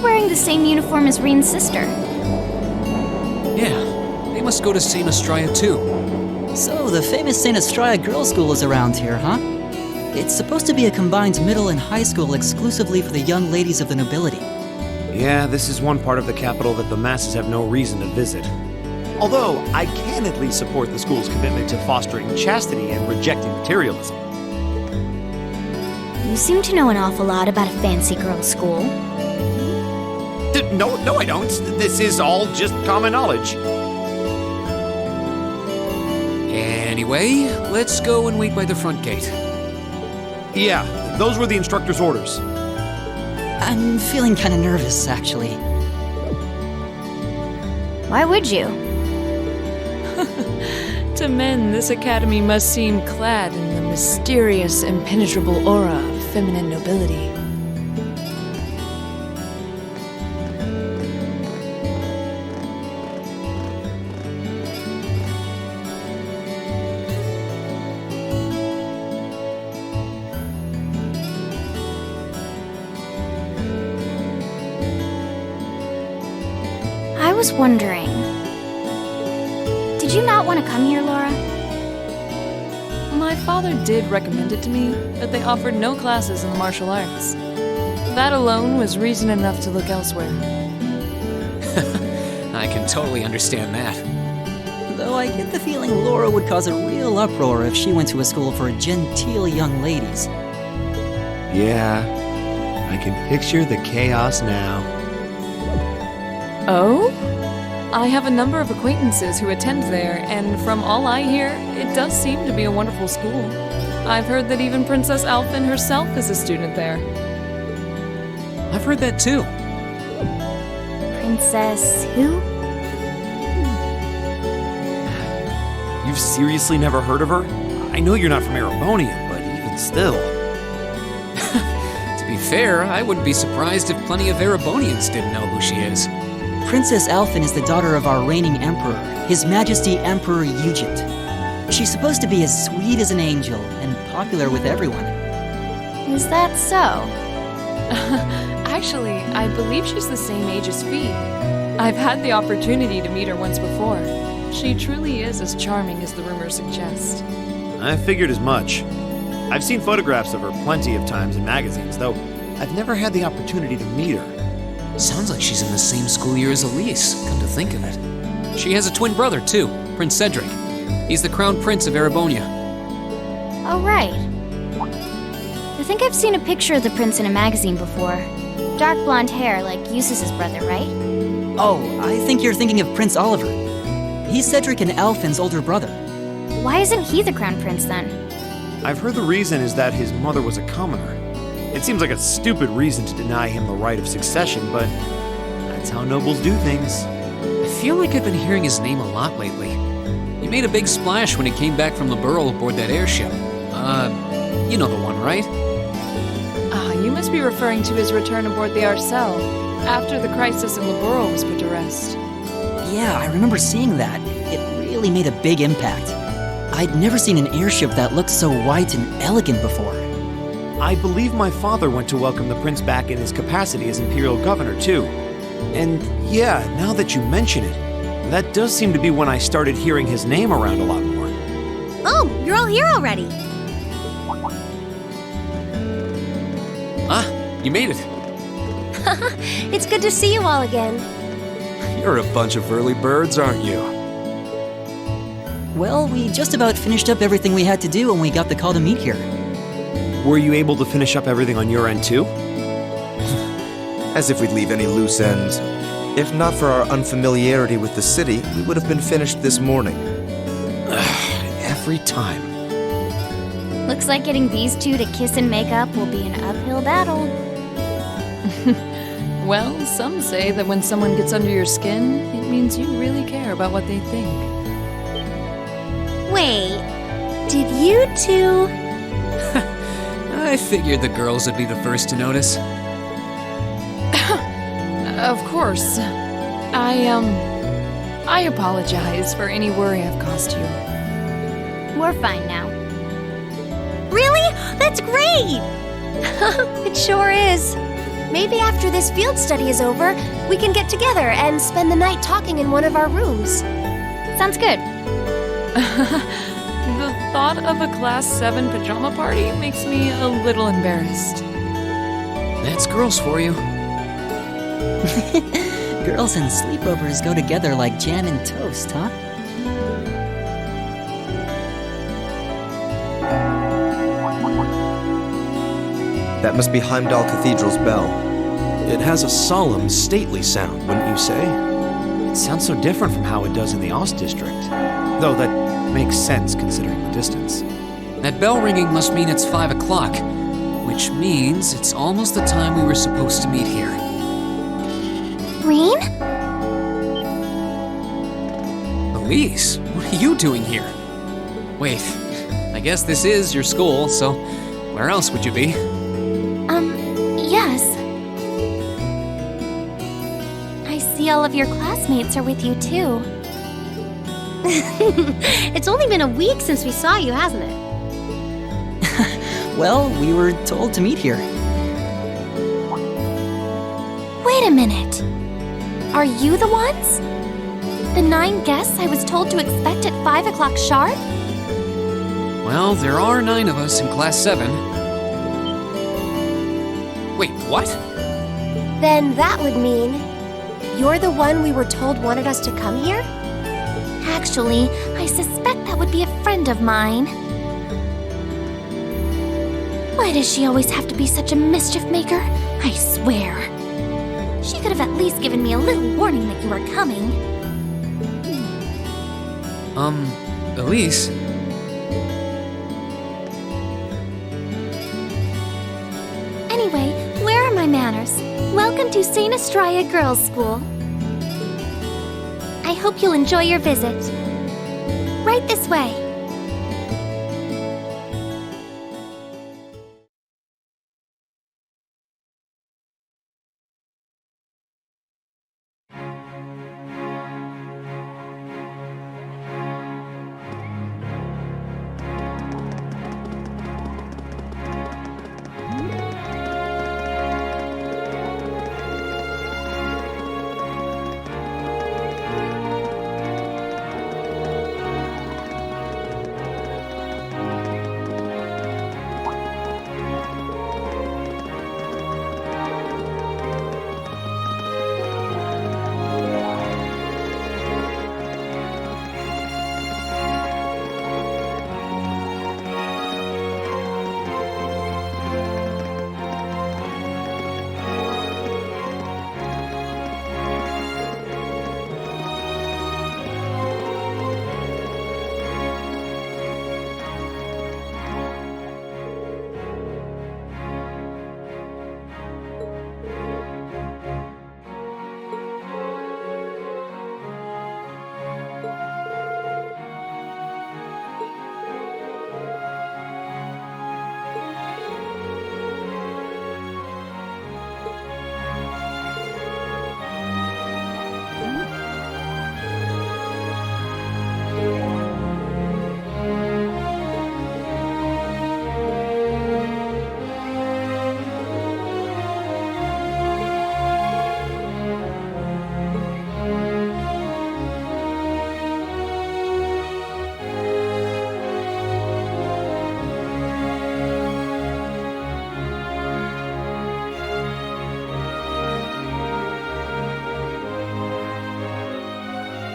you're wearing the same uniform as Rean's sister. Yeah, they must go to St. Estrella too. So, the famous St. Estrella Girls' School is around here, huh? It's supposed to be a combined middle and high school exclusively for the young ladies of the nobility. Yeah, this is one part of the capital that the masses have no reason to visit. Although, I can at least support the school's commitment to fostering chastity and rejecting materialism. You seem to know an awful lot about a fancy girls' school. No, I don't. This is all just common knowledge. Anyway, let's go and wait by the front gate. Yeah, those were the instructor's orders. I'm feeling kinda nervous, actually. Why would you? To men, this academy must seem clad in the mysterious, impenetrable aura of feminine nobility. I was wondering, did you not want to come here, Laura? My father did recommend it to me, but they offered no classes in the martial arts. That alone was reason enough to look elsewhere. I can totally understand that. Though I get the feeling Laura would cause a real uproar if she went to a school for genteel young ladies. Yeah, I can picture the chaos now. Oh? I have a number of acquaintances who attend there, and from all I hear, it does seem to be a wonderful school. I've heard that even Princess Alphen herself is a student there. I've heard that too. Princess who? You've seriously never heard of her? I know you're not from Erebonia, but even still. To be fair, I wouldn't be surprised if plenty of Erebonians didn't know who she is. Princess Alphen is the daughter of our reigning emperor, His Majesty Emperor Ugent. She's supposed to be as sweet as an angel and popular with everyone. Is that so? Actually, I believe she's the same age as Fee. I've had the opportunity to meet her once before. She truly is as charming as the rumors suggest. I figured as much. I've seen photographs of her plenty of times in magazines, though I've never had the opportunity to meet her. Sounds like she's in the same school year as Elise, come to think of it. She has a twin brother, too, Prince Cedric. He's the crown prince of Erebonia. Oh, right. I think I've seen a picture of the prince in a magazine before. Dark blonde hair, like Eustace's brother, right? Oh, I think you're thinking of Prince Oliver. He's Cedric and Alphen's older brother. Why isn't he the crown prince then? I've heard the reason is that his mother was a commoner. It seems like a stupid reason to deny him the right of succession, but that's how nobles do things. I feel like I've been hearing his name a lot lately. He made a big splash when he came back from Liberl aboard that airship. You know the one, right? You must be referring to his return aboard the Arcel, after the crisis in Liberl was put to rest. Yeah, I remember seeing that. It really made a big impact. I'd never seen an airship that looked so white and elegant before. I believe my father went to welcome the prince back in his capacity as imperial governor, too. And yeah, now that you mention it, that does seem to be when I started hearing his name around a lot more. Oh, you're all here already. Ah, you made it. It's good to see you all again. You're a bunch of early birds, aren't you? Well, we just about finished up everything we had to do when we got the call to meet here. Were you able to finish up everything on your end, too? As if we'd leave any loose ends. If not for our unfamiliarity with the city, we would have been finished this morning. Every time. Looks like getting these two to kiss and make up will be an uphill battle. Well, some say that when someone gets under your skin, it means you really care about what they think. Wait, did you two... I figured the girls would be the first to notice. Of course. I apologize for any worry I've caused you. We're fine now. Really? That's great! It sure is. Maybe after this field study is over, we can get together and spend the night talking in one of our rooms. Sounds good. The thought of a Class 7 pajama party makes me a little embarrassed. That's girls for you. Girls and sleepovers go together like jam and toast, huh? That must be Heimdall Cathedral's bell. It has a solemn, stately sound, wouldn't you say? It sounds so different from how it does in the Ost District. Though that makes sense considering the distance. That bell ringing must mean it's 5 o'clock, which means it's almost the time we were supposed to meet here. Rean? Elise, what are you doing here? Wait, I guess this is your school, so where else would you be? Yes. I see all of your classmates are with you too. It's only been a week since we saw you, hasn't it? Well, we were told to meet here. Wait a minute. Are you the ones? The 9 guests I was told to expect at 5 o'clock sharp? Well, there are 9 of us in Class 7. Wait, what? Then that would mean you're the one we were told wanted us to come here? Actually, I suspect that would be a friend of mine. Why does she always have to be such a mischief maker? I swear. She could have at least given me a little warning that you were coming. Elise? Anyway, where are my manners? Welcome to St. Estrella Girls' School. I hope you'll enjoy your visit. Right this way.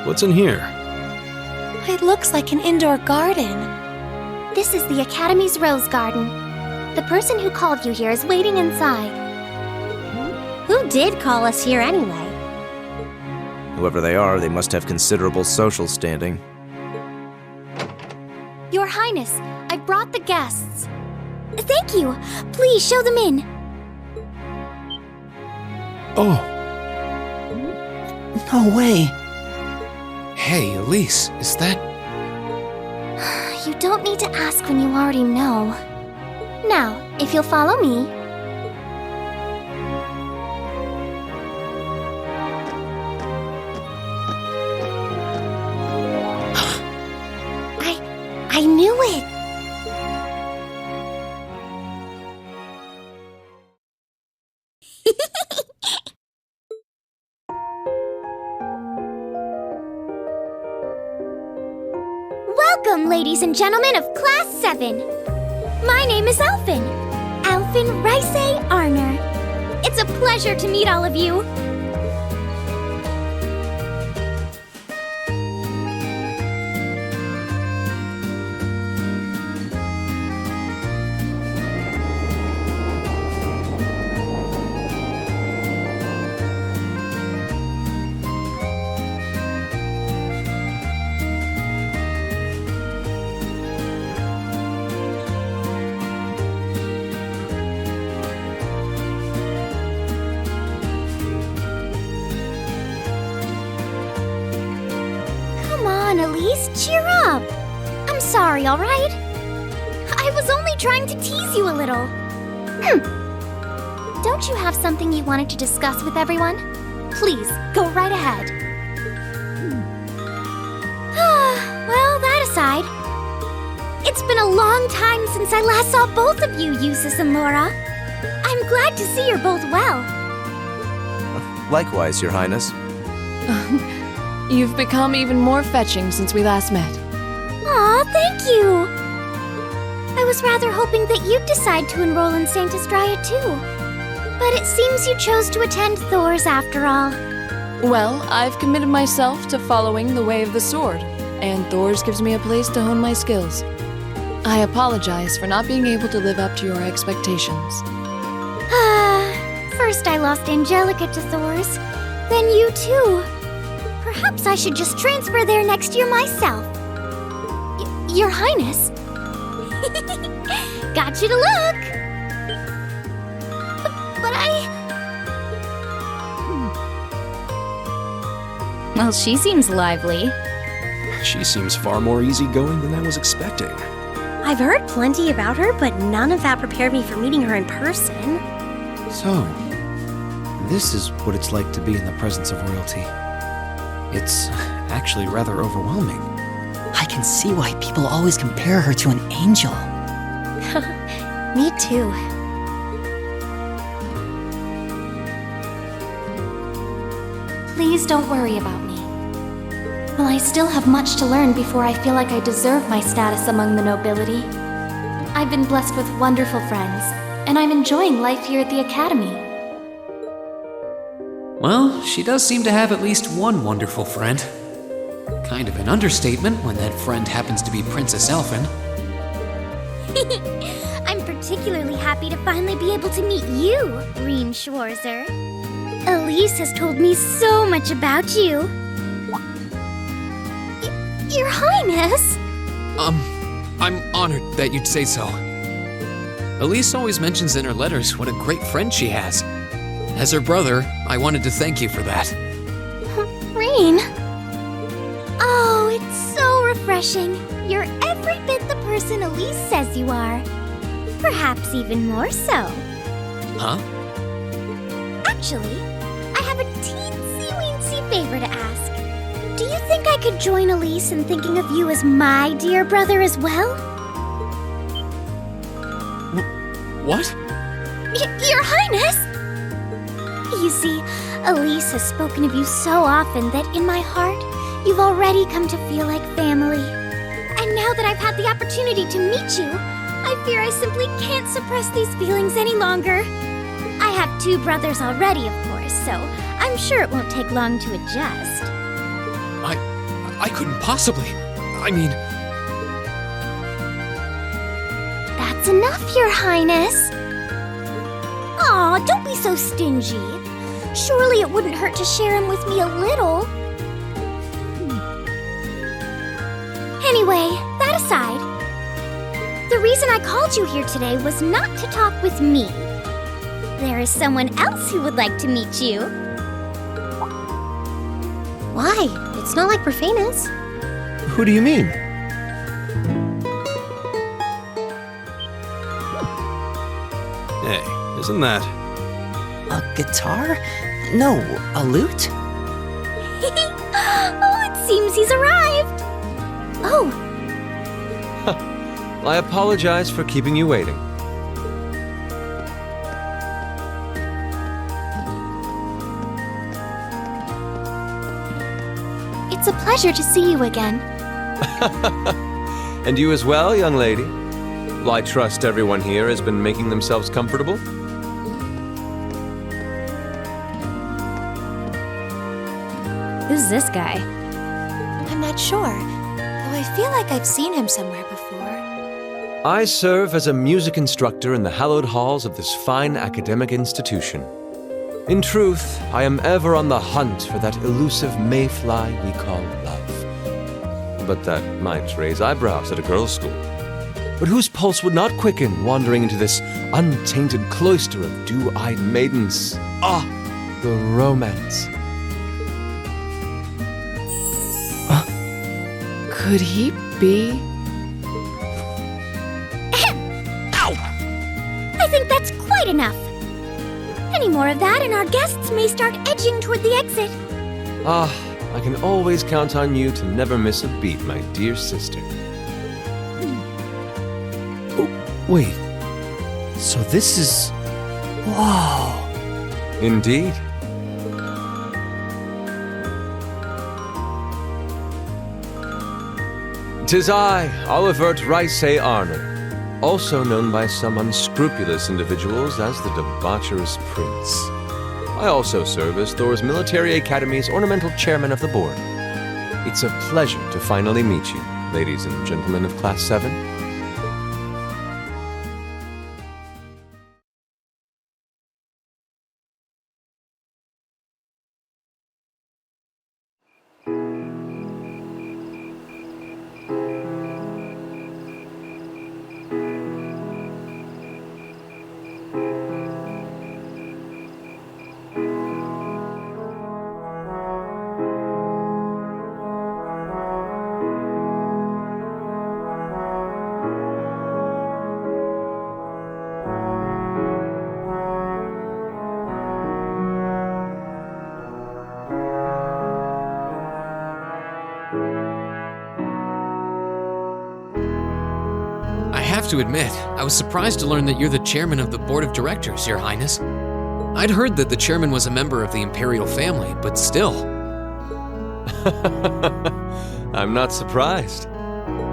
What's in here? It looks like an indoor garden. This is the Academy's Rose Garden. The person who called you here is waiting inside. Who did call us here anyway? Whoever they are, they must have considerable social standing. Your Highness, I brought the guests. Thank you. Please show them in. Oh, No way. Hey, Elise, is that... You don't need to ask when you already know. Now, if you'll follow me. I knew it! ladies and gentlemen of Class 7. My name is Alphen. Alphen Rice Arner. It's a pleasure to meet all of you. Elise, cheer up! I'm sorry, alright? I was only trying to tease you a little. Don't you have something you wanted to discuss with everyone? Please, go right ahead. Well, that aside, it's been a long time since I last saw both of you, Eustace and Laura. I'm glad to see you're both well. Likewise, Your Highness. You've become even more fetching since we last met. Aw, thank you! I was rather hoping that you'd decide to enroll in St. Estrella too. But it seems you chose to attend Thor's after all. Well, I've committed myself to following the way of the sword, and Thor's gives me a place to hone my skills. I apologize for not being able to live up to your expectations. First I lost Angelica to Thor's, then you too. Perhaps I should just transfer there next year myself. Your Highness. Got you to look. But Well, she seems lively. She seems far more easygoing than I was expecting. I've heard plenty about her, but none of that prepared me for meeting her in person. So, this is what it's like to be in the presence of royalty. It's actually rather overwhelming. I can see why people always compare her to an angel. Me too. Please don't worry about me. While I still have much to learn before I feel like I deserve my status among the nobility, I've been blessed with wonderful friends, and I'm enjoying life here at the Academy. Well, she does seem to have at least one wonderful friend. Kind of an understatement when that friend happens to be Princess Elphen. I'm particularly happy to finally be able to meet you, Rean Schwarzer. Elise has told me so much about you. Your Highness! I'm honored that you'd say so. Elise always mentions in her letters what a great friend she has. As her brother, I wanted to thank you for that. Rean? Oh, it's so refreshing. You're every bit the person Elise says you are. Perhaps even more so. Huh? Actually, I have a teensy-weensy favor to ask. Do you think I could join Elise in thinking of you as my dear brother as well? What? Your Highness! You see, Elise has spoken of you so often that in my heart, you've already come to feel like family. And now that I've had the opportunity to meet you, I fear I simply can't suppress these feelings any longer. I have 2 brothers already, of course, so I'm sure it won't take long to adjust. I couldn't possibly. I mean... That's enough, Your Highness. Aw, don't be so stingy. Surely it wouldn't hurt to share him with me a little. Anyway, that aside, the reason I called you here today was not to talk with me. There is someone else who would like to meet you. Why? It's not like we're famous. Who do you mean? Hey, isn't that... A guitar? No, a lute? Oh, it seems he's arrived. Oh, I apologize for keeping you waiting. It's a pleasure to see you again. And you as well, young lady? Well, I trust everyone here has been making themselves comfortable? Who's this guy? I'm not sure, though I feel like I've seen him somewhere before. I serve as a music instructor in the hallowed halls of this fine academic institution. In truth, I am ever on the hunt for that elusive mayfly we call love. But that might raise eyebrows at a girls' school. But whose pulse would not quicken wandering into this untainted cloister of dew-eyed maidens? Ah, the romance. Could he be? I think that's quite enough. Any more of that and our guests may start edging toward the exit. Ah, I can always count on you to never miss a beat, my dear sister. Oh, wait. So this is... Wow. Indeed. 'Tis I, Olivert Rice Arner, also known by some unscrupulous individuals as the debaucherous prince. I also serve as Thor's Military Academy's ornamental chairman of the board. It's a pleasure to finally meet you, ladies and gentlemen of Class 7. I have to admit, I was surprised to learn that you're the chairman of the board of directors, Your Highness. I'd heard that the chairman was a member of the imperial family, but still. I'm not surprised.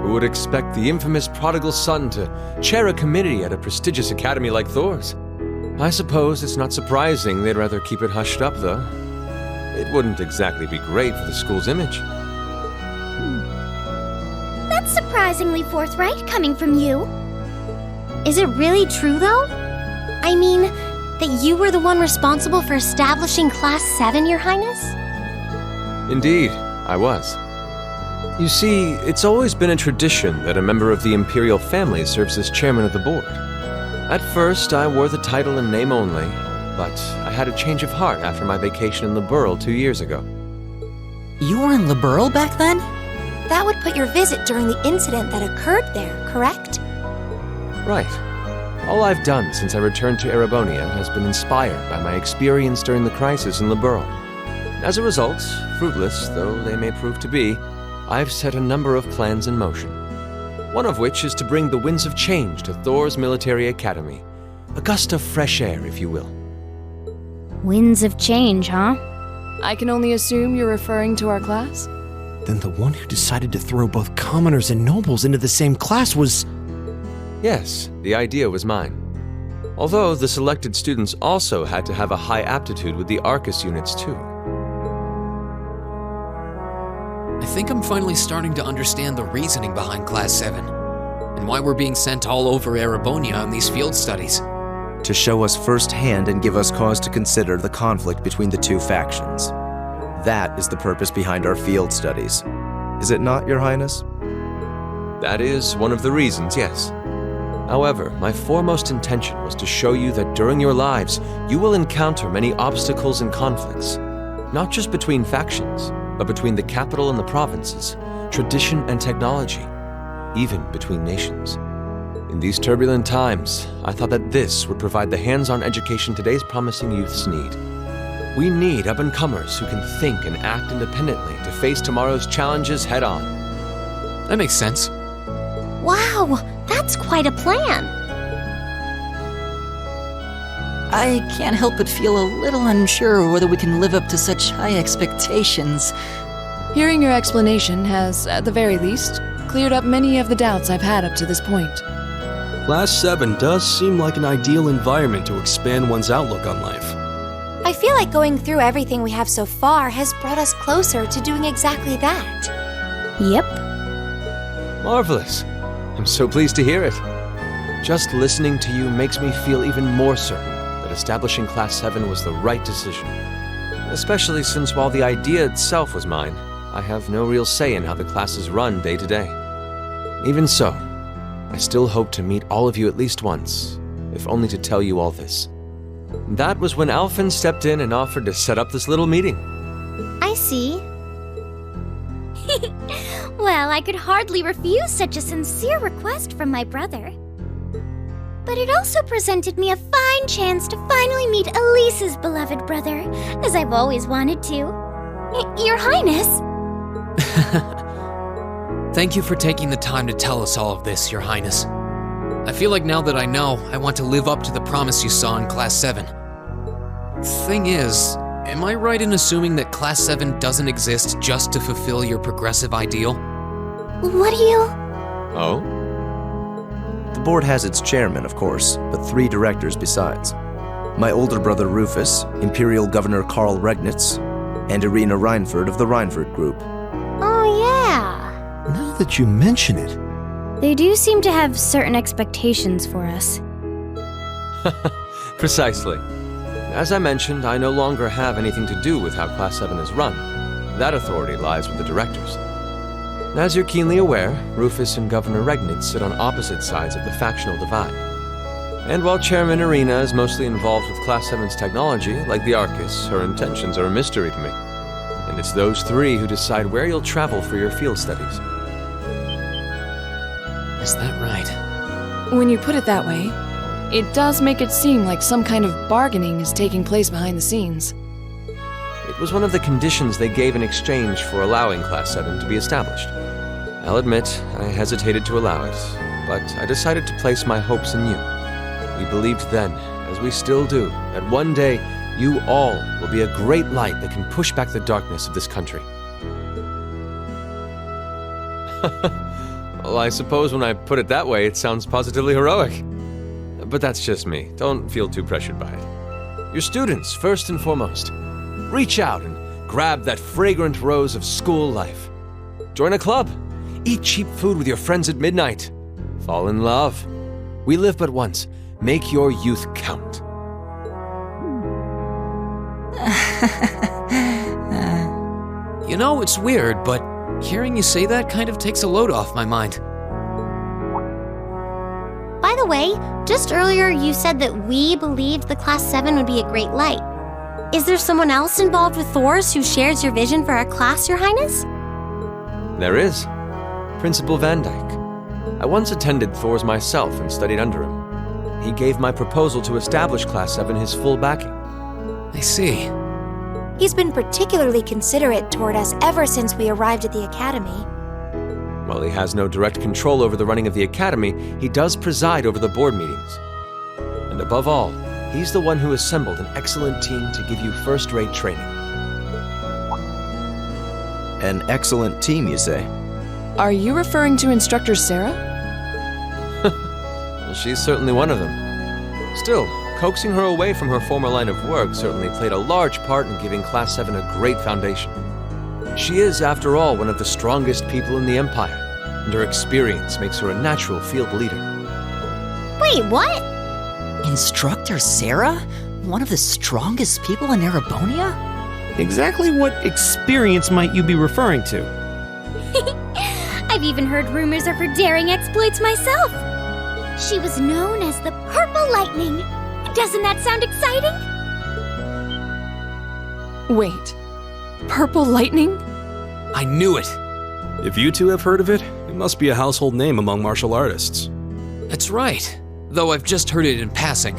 Who would expect the infamous prodigal son to chair a committee at a prestigious academy like Thor's? I suppose it's not surprising they'd rather keep it hushed up, though. It wouldn't exactly be great for the school's image. That's surprisingly forthright coming from you. Is it really true, though? I mean, that you were the one responsible for establishing Class 7, Your Highness? Indeed, I was. You see, it's always been a tradition that a member of the imperial family serves as chairman of the board. At first, I wore the title in name only, but I had a change of heart after my vacation in Liberl 2 years ago. You were in Liberl back then? That would put your visit during the incident that occurred there, correct? Right. All I've done since I returned to Erebonia has been inspired by my experience during the crisis in Liberl. As a result, fruitless though they may prove to be, I've set a number of plans in motion. One of which is to bring the winds of change to Thor's Military Academy. A gust of fresh air, if you will. Winds of change, huh? I can only assume you're referring to our class? Then the one who decided to throw both commoners and nobles into the same class was... Yes, the idea was mine. Although the selected students also had to have a high aptitude with the Arcus units too. I think I'm finally starting to understand the reasoning behind Class 7, and why we're being sent all over Erebonia on these field studies. To show us firsthand and give us cause to consider the conflict between the two factions. That is the purpose behind our field studies. Is it not, Your Highness? That is one of the reasons, yes. However, my foremost intention was to show you that during your lives, you will encounter many obstacles and conflicts, not just between factions, but between the capital and the provinces, tradition and technology, even between nations. In these turbulent times, I thought that this would provide the hands-on education today's promising youths need. We need up-and-comers who can think and act independently to face tomorrow's challenges head-on. That makes sense. Wow, that's quite a plan. I can't help but feel a little unsure whether we can live up to such high expectations. Hearing your explanation has, at the very least, cleared up many of the doubts I've had up to this point. Class 7 does seem like an ideal environment to expand one's outlook on life. I feel like going through everything we have so far has brought us closer to doing exactly that. Yep. Marvelous. I'm so pleased to hear it. Just listening to you makes me feel even more certain that establishing Class 7 was the right decision. Especially since while the idea itself was mine, I have no real say in how the class is run day to day. Even so, I still hope to meet all of you at least once, if only to tell you all this. That was when Alphen stepped in and offered to set up this little meeting. I see. Well, I could hardly refuse such a sincere request from my brother. But it also presented me a fine chance to finally meet Elise's beloved brother, as I've always wanted to. Your Highness! Thank you for taking the time to tell us all of this, Your Highness. I feel like now that I know, I want to live up to the promise you saw in Class 7. Thing is, am I right in assuming that Class 7 doesn't exist just to fulfill your progressive ideal? What do you... Oh? The board has its chairman, of course, but 3 directors besides. My older brother Rufus, Imperial Governor Karl Regnitz, and Irina Reinford of the Reinford Group. Oh, yeah. Now that you mention it, They do seem to have certain expectations for us. Precisely. As I mentioned, I no longer have anything to do with how Class 7 is run. That authority lies with the directors. As you're keenly aware, Rufus and Governor Regnitz sit on opposite sides of the factional divide. And while Chairman Irina is mostly involved with Class 7's technology, like the Arcus, her intentions are a mystery to me. And it's those 3 who decide where you'll travel for your field studies. Is that right? When you put it that way, it does make it seem like some kind of bargaining is taking place behind the scenes. It was one of the conditions they gave in exchange for allowing Class 7 to be established. I'll admit, I hesitated to allow it, but I decided to place my hopes in you. We believed then, as we still do, that one day you all will be a great light that can push back the darkness of this country. Well, I suppose when I put it that way, it sounds positively heroic. But that's just me. Don't feel too pressured by it. You're students, first and foremost. Reach out and grab that fragrant rose of school life. Join a club. Eat cheap food with your friends at midnight. Fall in love. We live but once. Make your youth count. You know, it's weird, but hearing you say that kind of takes a load off my mind. By the way, just earlier you said that we believed the Class 7 would be a great light. Is there someone else involved with Thor's who shares your vision for our class, Your Highness? There is. Principal Van Dyke. I once attended Thor's myself and studied under him. He gave my proposal to establish Class 7 his full backing. I see. He's been particularly considerate toward us ever since we arrived at the Academy. While he has no direct control over the running of the Academy, he does preside over the board meetings. And above all, he's the one who assembled an excellent team to give you first-rate training. An excellent team, you say? Are you referring to Instructor Sarah? Well, she's certainly one of them. Still, coaxing her away from her former line of work certainly played a large part in giving Class 7 a great foundation. She is, after all, one of the strongest people in the Empire, and her experience makes her a natural field leader. Wait, what? Instructor Sarah? One of the strongest people in Erebonia? exactly what experience might you be referring to? I've even heard rumors of her daring exploits myself. She was known as the Purple Lightning. Doesn't that sound exciting? Wait, Purple Lightning? I knew it! If you 2 have heard of it, it must be a household name among martial artists. That's right, though I've just heard it in passing.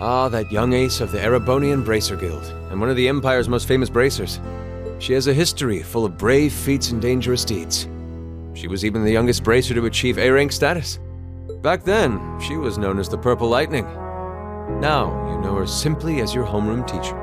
Ah, that young ace of the Erebonian Bracer Guild, and one of the Empire's most famous bracers. She has a history full of brave feats and dangerous deeds. She was even the youngest bracer to achieve A-rank status. Back then, she was known as the Purple Lightning. Now, you know her simply as your homeroom teacher.